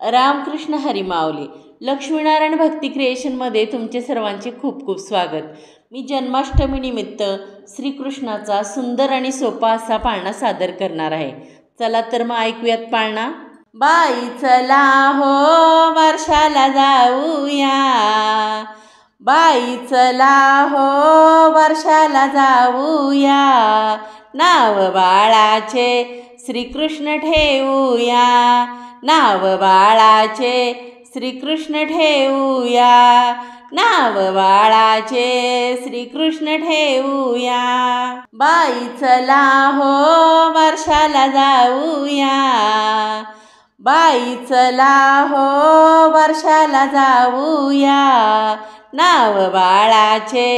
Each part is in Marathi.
रामकृष्ण हरी माऊली. लक्ष्मीनारायण भक्ती क्रिएशनमध्ये तुमचे सर्वांचे खूप खूप स्वागत. मी जन्माष्टमीनिमित्त श्रीकृष्णाचा सुंदर आणि सोपा असा पाळणा सादर करणार आहे. चला तर मग ऐकूयात पाळणा. बाई चला हो वर्षाला जाऊया, बाई चला हो वर्षाला जाऊया, नाव बाळाचे श्रीकृष्ण ठेवूया, नाव बाळाचे श्रीकृष्ण ठेवूया, नाव बाळाचे श्रीकृष्ण ठेवूया. बाई चला हो वर्षाला जाऊया, बाई चला हो वर्षाला जाऊया, नाव बाळाचे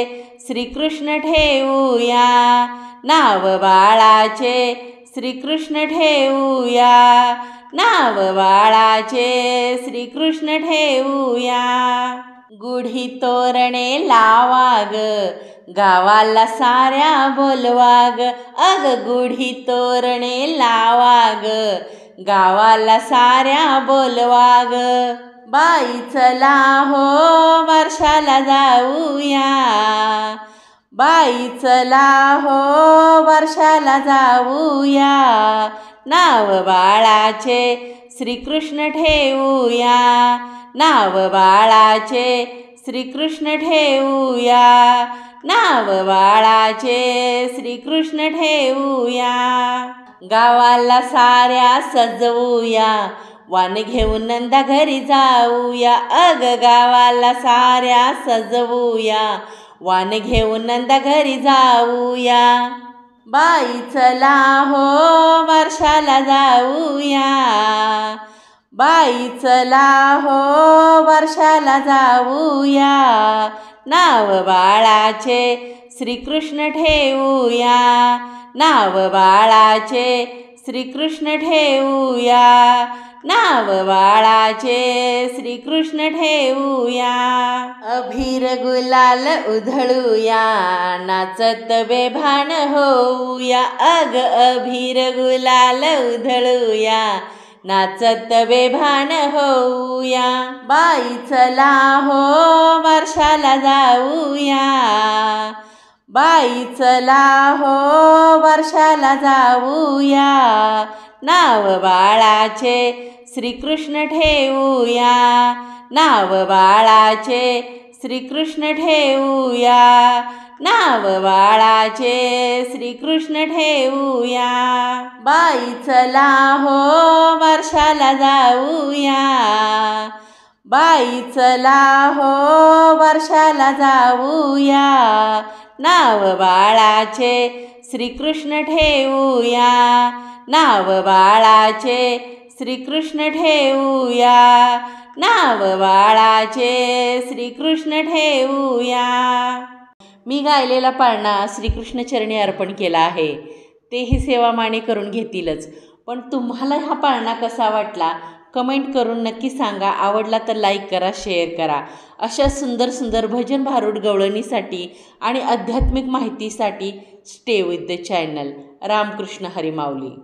श्रीकृष्ण ठेवूया, नाव बाळाचे श्रीकृष्ण ठेवूया, नाव बाळाचे श्रीकृष्ण ठेवूया. गुढी तोरणे लावा ग, गावाला साऱ्या बोलवा ग, अग गुढी तोरणे लावा ग, गावाला साऱ्या बोलवा ग. बाई चला हो वर्षाला जाऊया, बाई चला हो वर्षाला जाऊया, नाव बाळाचे श्रीकृष्ण ठेवूया, नाव बाळाचे श्रीकृष्ण ठेवूया, नाव बाळाचे श्रीकृष्ण ठेवूया. गावाला साऱ्या सजवूया, वान घेऊन नंदा घरी जाऊया, अग गावाला साऱ्या सजवूया, वान घेऊन नंदा घरी जाऊया. बाई चला हो वर्षाला जाऊया, बाई चला हो वर्षाला जाऊया, नाव बाळाचे श्रीकृष्ण ठेवूया, नाव बाळाचे श्रीकृष्ण ठेवूया, नाव बाळाचे श्रीकृष्ण ठेवूया. अभीर गुलाल उधळूया, नाचत बेभान होऊया, अग अभीर गुलाल उधळूया, नाचत बेभान होऊया. बाई चला हो वर्षाला जाऊया, बाई चला हो वर्षाला जाऊया, नाव बाळाचे श्रीकृष्ण ठेवूया, नाव बाळाचे श्रीकृष्ण ठेवूया, नाव बाळाचे श्रीकृष्ण ठेवूया. बाई चला हो वर्षाला जाऊया, बाई चला हो वर्षाला जाऊया, नाव बाळाचे श्रीकृष्ण ठेवूया, नाव बाळाचे श्रीकृष्ण ठेवूया, नाव बाळाचे श्रीकृष्ण ठेवूया. मी गायलेला पाळणा श्रीकृष्ण चरणी अर्पण केला आहे. तेही सेवा माने करून घेतीलच. पण तुम्हाला हा पाळणा कसा वाटला कमेंट करून नक्की सांगा. आवडला तर लाईक करा, शेअर करा. अशा सुंदर सुंदर भजन भारूड गवळणीसाठी आणि आध्यात्मिक माहितीसाठी stay with the channel. Ramkrishna Hari Mauli.